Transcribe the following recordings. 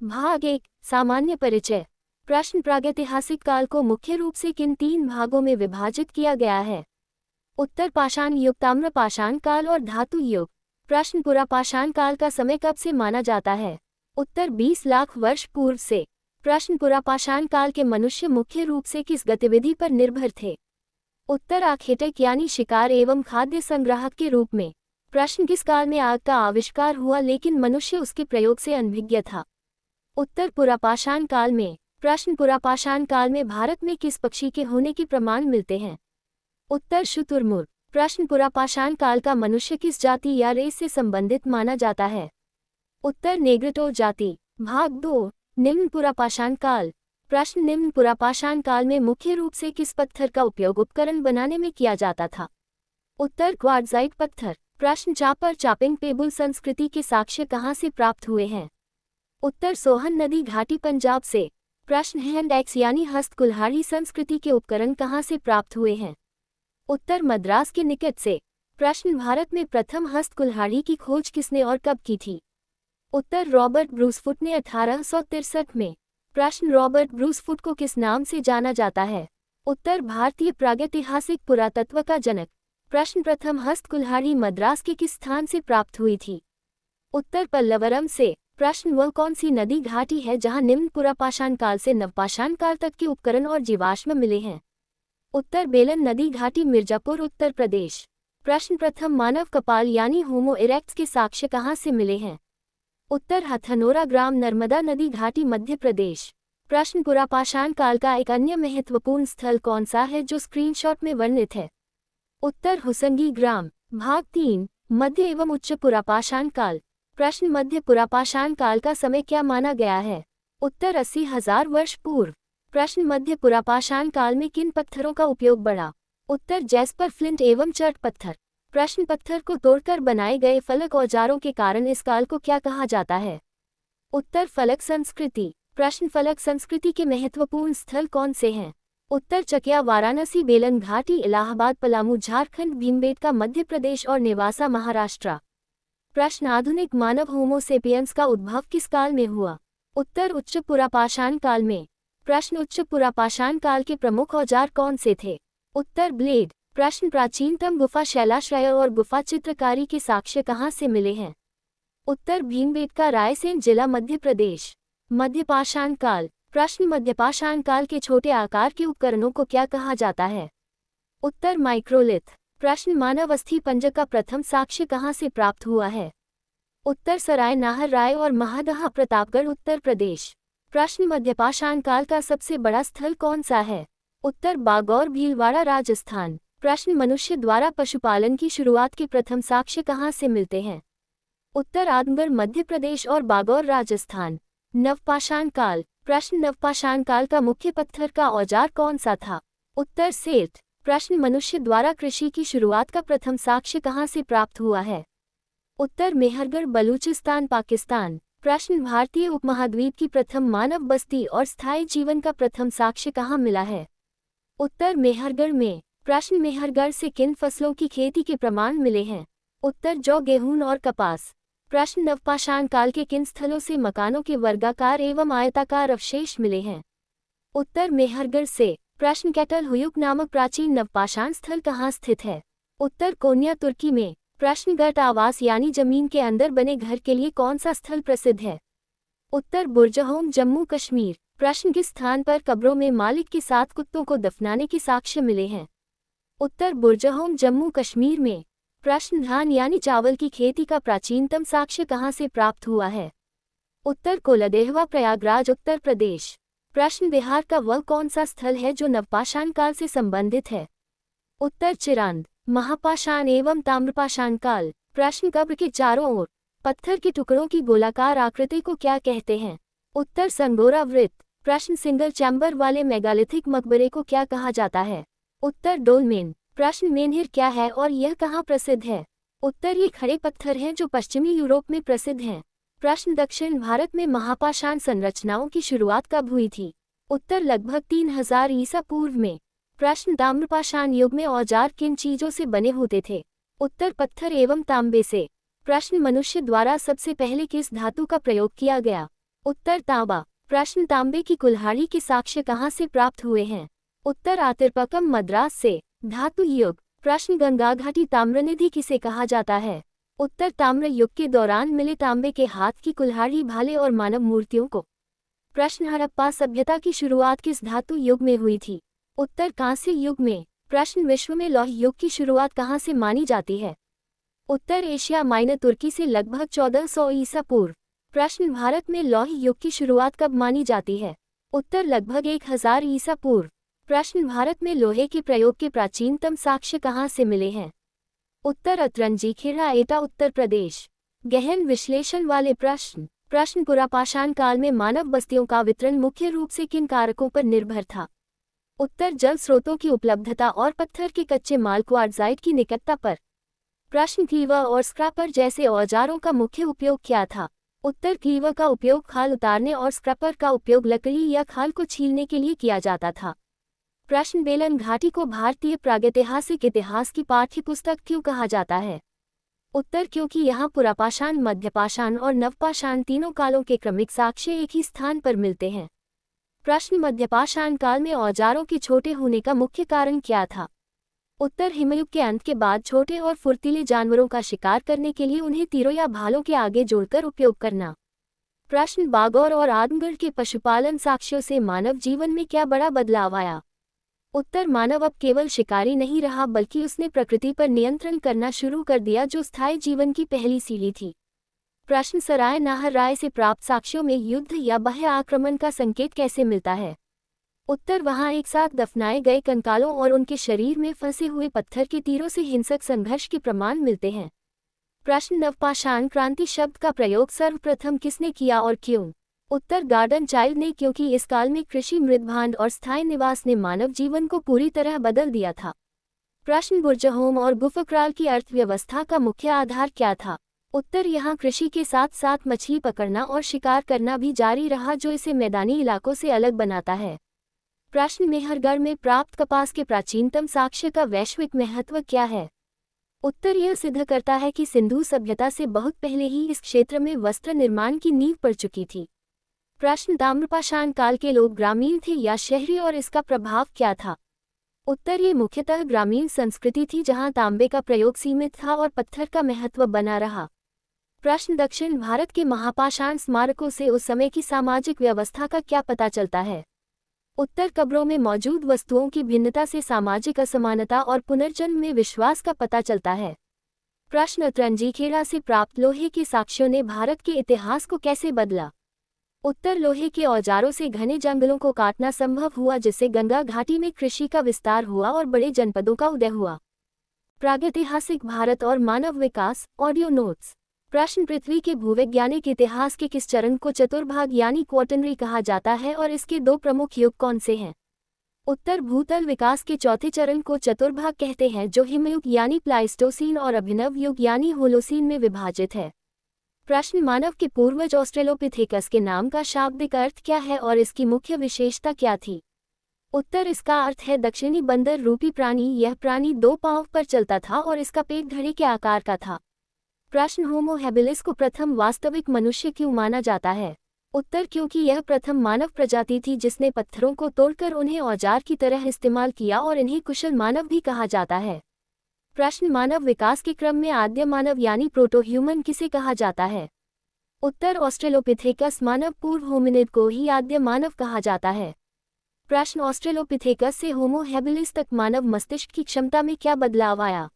भाग 1 सामान्य परिचय। प्रश्न प्रागैतिहासिक काल को मुख्य रूप से किन 3 भागों में विभाजित किया गया है? उत्तर पाषाण युग, ताम्र पाषाण काल और धातु युग। प्रश्न पुरा पाषाण काल का समय कब से माना जाता है? उत्तर 20 लाख वर्ष पूर्व से। प्रश्न पुरा पाषाण काल के मनुष्य मुख्य रूप से किस गतिविधि पर निर्भर थे? उत्तर आखेटक यानी शिकार एवं खाद्य संग्राहक के रूप में। प्रश्न किस काल में आग का आविष्कार हुआ लेकिन मनुष्य उसके प्रयोग से अनभिज्ञ था? उत्तर पुरापाषाण काल में। प्रश्न पुरापाषाण काल में भारत में किस पक्षी के होने के प्रमाण मिलते हैं? उत्तर शुतुरमुर्ग। प्रश्न पुरापाषाण काल का मनुष्य किस जाति या रेस से संबंधित माना जाता है? उत्तर नेग्रिटो जाति। भाग 2 निम्न पुरापाषाण काल। प्रश्न निम्न पुरापाषाण काल में मुख्य रूप से किस पत्थर का उपयोग उपकरण बनाने में किया जाता था? उत्तर क्वार्ट्जाइट पत्थर। प्रश्न चापर चापिंग पेबुल संस्कृति के साक्ष्य कहाँ से प्राप्त हुए हैं? उत्तर सोहन नदी घाटी पंजाब से। प्रश्न हैंड एक्स यानी हस्त कुल्हाड़ी संस्कृति के उपकरण कहाँ से प्राप्त हुए हैं? उत्तर मद्रास के निकट से। प्रश्न भारत में प्रथम हस्त कुल्हाड़ी की खोज किसने और कब की थी? उत्तर रॉबर्ट ब्रूसफुट ने 1863 में। प्रश्न रॉबर्ट ब्रूसफुट को किस नाम से जाना जाता है? उत्तर भारतीय प्रागैतिहासिक पुरातत्व का जनक। प्रश्न प्रथम हस्त कुल्हाड़ी मद्रास के किस स्थान से प्राप्त हुई थी? उत्तर पल्लवरम से। प्रश्न वह कौन सी नदी घाटी है जहां निम्न पुरापाषाण काल से नवपाषाण काल तक के उपकरण और जीवाश्म मिले हैं? उत्तर बेलन नदी घाटी मिर्जापुर उत्तर प्रदेश। प्रश्न प्रथम मानव कपाल यानी होमो इरेक्ट्स के साक्ष्य कहाँ से मिले हैं? उत्तर हथनोरा ग्राम नर्मदा नदी घाटी मध्य प्रदेश। प्रश्न पुरापाषाण काल का एक अन्य महत्वपूर्ण स्थल कौन सा है जो स्क्रीनशॉट में वर्णित है? उत्तर हुसंगी ग्राम। भाग 3 मध्य एवं उच्च पुरापाषाण काल। प्रश्न मध्य पुरापाषाण काल का समय क्या माना गया है? उत्तर 80,000 वर्ष पूर्व। प्रश्न मध्य पुरापाषाण काल में किन पत्थरों का उपयोग बढ़ा? उत्तर जैस्पर, फ्लिंट एवं चर्ट पत्थर। प्रश्न पत्थर को तोड़कर बनाए गए फलक औजारों के कारण इस काल को क्या कहा जाता है? उत्तर फलक संस्कृति। प्रश्न फलक संस्कृति के महत्वपूर्ण स्थल कौन से हैं? उत्तर चकिया, वाराणसी, बेलन घाटी, इलाहाबाद, पलामू झारखंड, भीमबेटका मध्य प्रदेश और नेवासा महाराष्ट्र। प्रश्न आधुनिक मानव होमो सेपियंस का उद्भव किस काल में हुआ? उत्तर उच्च पुरापाषाण काल में। प्रश्न उच्च पुरापाषाण काल के प्रमुख औजार कौन से थे? उत्तर ब्लेड। प्रश्न प्राचीनतम गुफा शैलाश्रय और गुफा चित्रकारी के साक्ष्य कहाँ से मिले हैं? उत्तर भीमबेटका, रायसेन जिला मध्य प्रदेश। मध्यपाषाण काल। प्रश्न मध्यपाषाण काल के छोटे आकार के उपकरणों को क्या कहा जाता है? उत्तर माइक्रोलिथ। प्रश्न मानव अस्थि पंजक का प्रथम साक्ष्य कहाँ से प्राप्त हुआ है? उत्तर सराय नाहर राय और महादहा प्रतापगढ़ उत्तर प्रदेश। प्रश्न मध्यपाषाण काल का सबसे बड़ा स्थल कौन सा है? उत्तर बागौर, भीलवाड़ा, राजस्थान। प्रश्न मनुष्य द्वारा पशुपालन की शुरुआत के प्रथम साक्ष्य कहाँ से मिलते हैं? उत्तर आदमगढ़ मध्य प्रदेश और बागौर राजस्थान। नवपाषाण काल। प्रश्न नवपाषाण काल का मुख्य पत्थर का औजार कौन सा था? उत्तर सेठ। प्रश्न मनुष्य द्वारा कृषि की शुरुआत का प्रथम साक्ष्य कहाँ से प्राप्त हुआ है? उत्तर मेहरगढ़, बलूचिस्तान, पाकिस्तान। प्रश्न भारतीय उपमहाद्वीप की प्रथम मानव बस्ती और स्थायी जीवन का प्रथम साक्ष्य कहाँ मिला है? उत्तर मेहरगढ़ में। प्रश्न मेहरगढ़ से किन फसलों की खेती के प्रमाण मिले हैं? उत्तर जौ, गेहूं और कपास। प्रश्न नवपाषाण काल के किन स्थलों से मकानों के वर्गाकार एवं आयताकार अवशेष मिले हैं? उत्तर मेहरगढ़ से। प्रश्न कैटल हुयुक नामक प्राचीन नवपाषाण स्थल कहाँ स्थित है? उत्तर कोन्या, तुर्की में। प्रश्न गट आवास यानी जमीन के अंदर बने घर के लिए कौन सा स्थल प्रसिद्ध है? उत्तर बुर्जहोम, जम्मू कश्मीर। प्रश्न किस स्थान पर कब्रों में मालिक के साथ कुत्तों को दफनाने के साक्ष्य मिले हैं? उत्तर बुर्जहोम, जम्मू कश्मीर में। प्रश्न धान यानी चावल की खेती का प्राचीनतम साक्ष्य कहाँ से प्राप्त हुआ है? उत्तर कोलदेहवा, प्रयागराज उत्तर प्रदेश। प्रश्न बिहार का वह कौन सा स्थल है जो नवपाषाण काल से संबंधित है? उत्तर चिरांद। महापाषाण एवं ताम्रपाषाण काल। प्रश्न कब्र के चारों ओर पत्थर के टुकड़ों की गोलाकार आकृति को क्या कहते हैं? उत्तर संगोरा वृत्त। प्रश्न सिंगल चैम्बर वाले मेगालिथिक मकबरे को क्या कहा जाता है? उत्तर डोलमेन। प्रश्न मेनहिर क्या है और यह कहाँ प्रसिद्ध है? उत्तर ये खड़े पत्थर हैं जो पश्चिमी यूरोप में प्रसिद्ध हैं। प्रश्न दक्षिण भारत में महापाषाण संरचनाओं की शुरुआत कब हुई थी? उत्तर लगभग 3000 ईसा पूर्व में। प्रश्न ताम्रपाषाण युग में औजार किन चीजों से बने होते थे? उत्तर पत्थर एवं तांबे से। प्रश्न मनुष्य द्वारा सबसे पहले किस धातु का प्रयोग किया गया? उत्तर तांबा। प्रश्न तांबे की कुल्हाड़ी के साक्ष्य कहाँ से प्राप्त हुए हैं? उत्तर आतिरपक्कम मद्रास से। धातु युग। प्रश्न गंगा घाटी ताम्रनिधि किसे कहा जाता है? उत्तर ताम्र युग के दौरान मिले तांबे के हाथ की कुल्हाड़ी, भाले और मानव मूर्तियों को। प्रश्न हड़प्पा सभ्यता की शुरुआत किस धातु युग में हुई थी? उत्तर कांस्य युग में। प्रश्न विश्व में लौह युग की शुरुआत कहाँ से मानी जाती है? उत्तर एशिया माइनर तुर्की से लगभग 1400 ईसा पूर्व। प्रश्न भारत में लौह युग की शुरुआत कब मानी जाती है? उत्तर लगभग 1000 ईसा पूर्व। प्रश्न भारत में लोहे के प्रयोग के प्राचीनतम साक्ष्य कहाँ से मिले हैं? उत्तर अतरंजी खेड़ा एटा उत्तर प्रदेश। गहन विश्लेषण वाले प्रश्न। प्रश्न पुरापाषाण काल में मानव बस्तियों का वितरण मुख्य रूप से किन कारकों पर निर्भर था? उत्तर जल स्रोतों की उपलब्धता और पत्थर के कच्चे माल क्वार्टजाइट की निकटता पर। प्रश्न क्लीवर और स्क्रैपर जैसे औजारों का मुख्य उपयोग क्या था? उत्तर क्लीवर का उपयोग खाल उतारने और स्क्रैपर का उपयोग लकड़ी या खाल को छीलने के लिए किया जाता था। प्रश्न बेलन घाटी को भारतीय प्रागैतिहासिक इतिहास की पाठ्यपुस्तक क्यों कहा जाता है? उत्तर क्योंकि यहाँ पुरापाषाण, मध्यपाषाण और नवपाषाण तीनों कालों के क्रमिक साक्ष्य एक ही स्थान पर मिलते हैं। प्रश्न मध्यपाषाण काल में औजारों के छोटे होने का मुख्य कारण क्या था? उत्तर हिमयुग के अंत के बाद छोटे और फुर्तीले जानवरों का शिकार करने के लिए उन्हें तीरों या भालों के आगे जोड़कर उपयोग करना। प्रश्न बागौर और आदमगढ़ के पशुपालन साक्ष्यों से मानव जीवन में क्या बड़ा बदलाव आया? उत्तर मानव अब केवल शिकारी नहीं रहा, बल्कि उसने प्रकृति पर नियंत्रण करना शुरू कर दिया, जो स्थायी जीवन की पहली सीढ़ी थी। प्रश्न सराय नाहर राय से प्राप्त साक्ष्यों में युद्ध या बाह्य आक्रमण का संकेत कैसे मिलता है? उत्तर वहां एक साथ दफनाए गए कंकालों और उनके शरीर में फंसे हुए पत्थर के तीरों से हिंसक संघर्ष के प्रमाण मिलते हैं। प्रश्न नवपाषाण क्रांति शब्द का प्रयोग सर्वप्रथम किसने किया और क्यों? उत्तर गार्डन चाइल्ड ने, क्योंकि इस काल में कृषि, मृदभांड और स्थायी निवास ने मानव जीवन को पूरी तरह बदल दिया था। प्रश्न बुर्जहोम और गुफक्राल की अर्थव्यवस्था का मुख्य आधार क्या था? उत्तर यहाँ कृषि के साथ साथ मछली पकड़ना और शिकार करना भी जारी रहा, जो इसे मैदानी इलाकों से अलग बनाता है। प्रश्न मेहरगढ़ में प्राप्त कपास के प्राचीनतम साक्ष्य का वैश्विक महत्व क्या है? उत्तर यह सिद्ध करता है कि सिंधु सभ्यता से बहुत पहले ही इस क्षेत्र में वस्त्र निर्माण की नींव पड़ चुकी थी। प्रश्न ताम्रपाषाण काल के लोग ग्रामीण थे या शहरी और इसका प्रभाव क्या था? उत्तर ये मुख्यतः ग्रामीण संस्कृति थी, जहां तांबे का प्रयोग सीमित था और पत्थर का महत्व बना रहा। प्रश्न दक्षिण भारत के महापाषाण स्मारकों से उस समय की सामाजिक व्यवस्था का क्या पता चलता है? उत्तर कब्रों में मौजूद वस्तुओं की भिन्नता से सामाजिक असमानता और पुनर्जन्म में विश्वास का पता चलता है। प्रश्न अतरंजी खेड़ा से प्राप्त लोहे के साक्ष्यों ने भारत के इतिहास को कैसे बदला? उत्तर लोहे के औजारों से घने जंगलों को काटना संभव हुआ, जिससे गंगा घाटी में कृषि का विस्तार हुआ और बड़े जनपदों का उदय हुआ। प्रागैतिहासिक भारत और मानव विकास। Audio notes. प्रश्न पृथ्वी के भूवैज्ञानिक इतिहास के किस चरण को चतुर्भाग यानी क्वार्टनरी कहा जाता है और इसके दो प्रमुख युग कौन से हैं? उत्तर भूतल विकास के चौथे चरण को चतुर्भाग कहते हैं, जो हिमयुग यानी प्लाइस्टोसीन और अभिनव युग यानी होलोसीन में विभाजित है। प्रश्न मानव के पूर्वज ऑस्ट्रेलोपिथेकस के नाम का शाब्दिक अर्थ क्या है और इसकी मुख्य विशेषता क्या थी? उत्तर इसका अर्थ है दक्षिणी बंदर रूपी प्राणी। यह प्राणी 2 पांव पर चलता था और इसका पेट घड़े के आकार का था। प्रश्न होमो हैबिलिस को प्रथम वास्तविक मनुष्य क्यों माना जाता है? उत्तर क्योंकि यह प्रथम मानव प्रजाति थी जिसने पत्थरों को तोड़कर उन्हें औजार की तरह इस्तेमाल किया और इन्हें कुशल मानव भी कहा जाता है। प्रश्न मानव विकास के क्रम में आद्य मानव यानी प्रोटोह्यूमन किसे कहा जाता है? उत्तर ऑस्ट्रेलोपिथेकस मानव पूर्व होमिनिड को ही आद्य मानव कहा जाता है। प्रश्न ऑस्ट्रेलोपिथेकस से होमो हैबिलिस तक मानव मस्तिष्क की क्षमता में क्या बदलाव आया?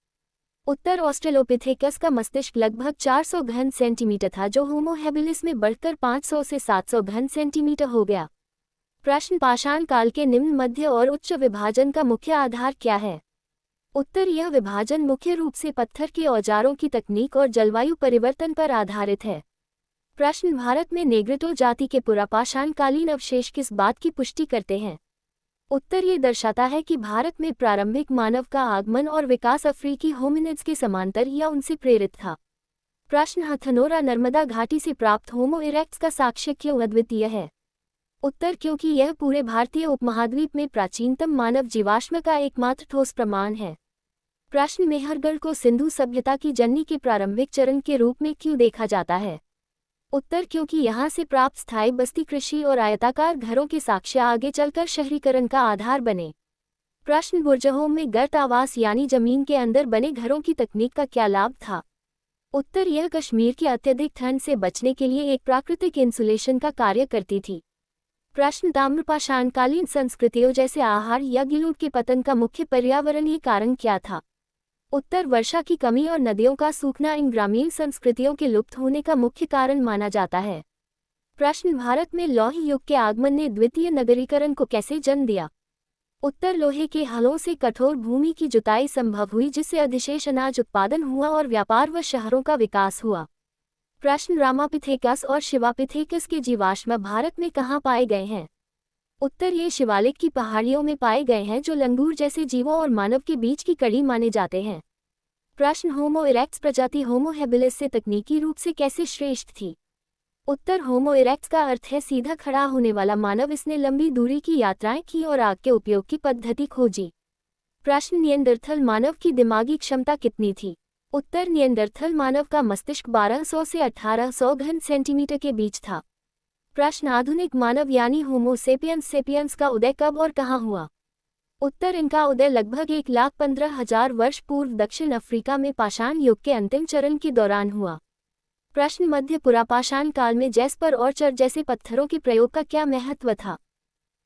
उत्तर ऑस्ट्रेलोपिथेकस का मस्तिष्क लगभग 400 घन सेंटीमीटर था, जो होमो हैबिलिस में बढ़कर 500 से 700 घन सेंटीमीटर हो गया। प्रश्न पाषाण काल के निम्न, मध्य और उच्च विभाजन का मुख्य आधार क्या है? उत्तर यह विभाजन मुख्य रूप से पत्थर के औजारों की तकनीक और जलवायु परिवर्तन पर आधारित है। प्रश्न भारत में नेग्रिटो जाति के पुरापाषाण कालीन अवशेष किस बात की पुष्टि करते हैं? उत्तर ये दर्शाता है कि भारत में प्रारंभिक मानव का आगमन और विकास अफ्रीकी होमिनिड्स के समांतर या उनसे प्रेरित था। प्रश्न हथनोरा नर्मदा घाटी से प्राप्त होमो इरेक्ट्स का साक्ष्य क्यों अद्वितीय है? उत्तर क्योंकि यह पूरे भारतीय उपमहाद्वीप में प्राचीनतम मानव जीवाश्म का एकमात्र ठोस प्रमाण है। प्रश्न मेहरगढ़ को सिंधु सभ्यता की जननी के प्रारंभिक चरण के रूप में क्यों देखा जाता है? उत्तर क्योंकि यहाँ से प्राप्त स्थायी बस्ती कृषि और आयताकार घरों के साक्ष्य आगे चलकर शहरीकरण का आधार बने। प्रश्न बुर्जहों में गर्त आवास यानी जमीन के अंदर बने घरों की तकनीक का क्या लाभ था? उत्तर यह कश्मीर की अत्यधिक ठंड से बचने के लिए एक प्राकृतिक इंसुलेशन का कार्य करती थी। प्रश्न ताम्रपाषाणकालीन संस्कृतियों जैसे आहार या गिलूट के पतन का मुख्य पर्यावरणीय कारण क्या था? उत्तर वर्षा की कमी और नदियों का सूखना इन ग्रामीण संस्कृतियों के लुप्त होने का मुख्य कारण माना जाता है। प्रश्न भारत में लौह युग के आगमन ने द्वितीय नगरीकरण को कैसे जन्म दिया? उत्तर लोहे के हलों से कठोर भूमि की जुताई संभव हुई जिससे अधिशेष अनाज उत्पादन हुआ और व्यापार व शहरों का विकास हुआ। प्रश्न रामापिथेकस और शिवापिथेकस के जीवाश्म भारत में कहाँ पाए गए हैं? उत्तर ये शिवालिक की पहाड़ियों में पाए गए हैं जो लंगूर जैसे जीवों और मानव के बीच की कड़ी माने जाते हैं। प्रश्न होमो इरेक्ट्स प्रजाति होमो हैबिलिस से तकनीकी रूप से कैसे श्रेष्ठ थी? उत्तर होमो इरेक्ट्स का अर्थ है सीधा खड़ा होने वाला मानव। इसने लंबी दूरी की यात्राएं की और आग के उपयोग की पद्धति खोजी। प्रश्न निएंडरथल मानव की दिमागी क्षमता कितनी थी? उत्तर निएंडरथल मानव का मस्तिष्क 1200 से 1800 घन सेंटीमीटर के बीच था। प्रश्न आधुनिक मानव यानी होमो सेपियंस का उदय कब और कहाँ हुआ? उत्तर इनका उदय लगभग 1,15,000 वर्ष पूर्व दक्षिण अफ्रीका में पाषाण युग के अंतिम चरण के दौरान हुआ। प्रश्न मध्य पुरापाषाण काल में जैस्पर और चर जैसे पत्थरों के प्रयोग का क्या महत्व था?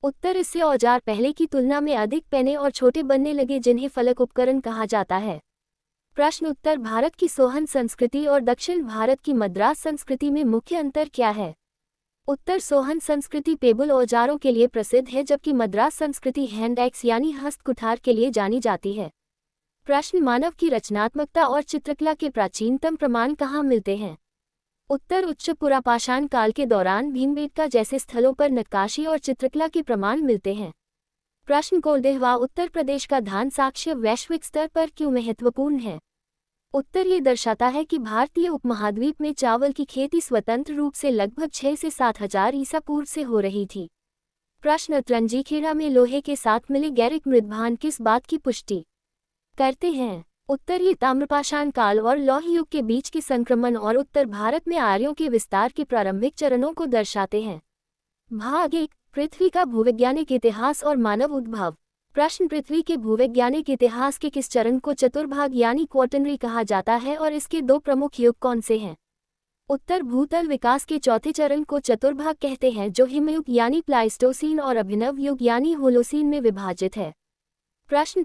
उत्तर इससे औजार पहले की तुलना में अधिक पैने और छोटे बनने लगे जिन्हें फलक उपकरण कहा जाता है। प्रश्न उत्तर भारत की सोहन संस्कृति और दक्षिण भारत की मद्रास संस्कृति में मुख्य अंतर क्या है? उत्तर सोहन संस्कृति पेबल औजारों के लिए प्रसिद्ध है जबकि मद्रास संस्कृति हैंड एक्स यानी हस्त कुठार के लिए जानी जाती है। प्रश्न मानव की रचनात्मकता और चित्रकला के प्राचीनतम प्रमाण कहाँ मिलते हैं? उत्तर उच्च पुरापाषाण काल के दौरान भीमबेटका जैसे स्थलों पर नक्काशी और चित्रकला के प्रमाण मिलते हैं। प्रश्न कोल्देहवा उत्तर प्रदेश का धान साक्ष्य वैश्विक स्तर पर क्यों महत्वपूर्ण है? उत्तर ये दर्शाता है कि भारतीय उपमहाद्वीप में चावल की खेती स्वतंत्र रूप से लगभग 6 से 7 हजार ईसा पूर्व से हो रही थी। प्रश्न अतरंजीखेड़ा में लोहे के साथ मिले गैरिक मृदभान किस बात की पुष्टि करते हैं? उत्तर ये ताम्रपाषाण काल और लौह युग के बीच के संक्रमण और उत्तर भारत में आर्यों के विस्तार के प्रारंभिक चरणों को दर्शाते हैं। भाग 1 पृथ्वी का भूवैज्ञानिक इतिहास और मानव उद्भव। प्रश्न पृथ्वी के भूवैज्ञानिक इतिहास के किस चरण को चतुर्भाग यानी क्वार्टनरी कहा जाता है और इसके दो प्रमुख युग कौन से हैं? उत्तर भूतल विकास के चौथे चरण को चतुर्भाग कहते हैं जो हिमयुग यानी प्लाइस्टोसीन और अभिनव युग यानी होलोसीन में विभाजित है। प्रश्न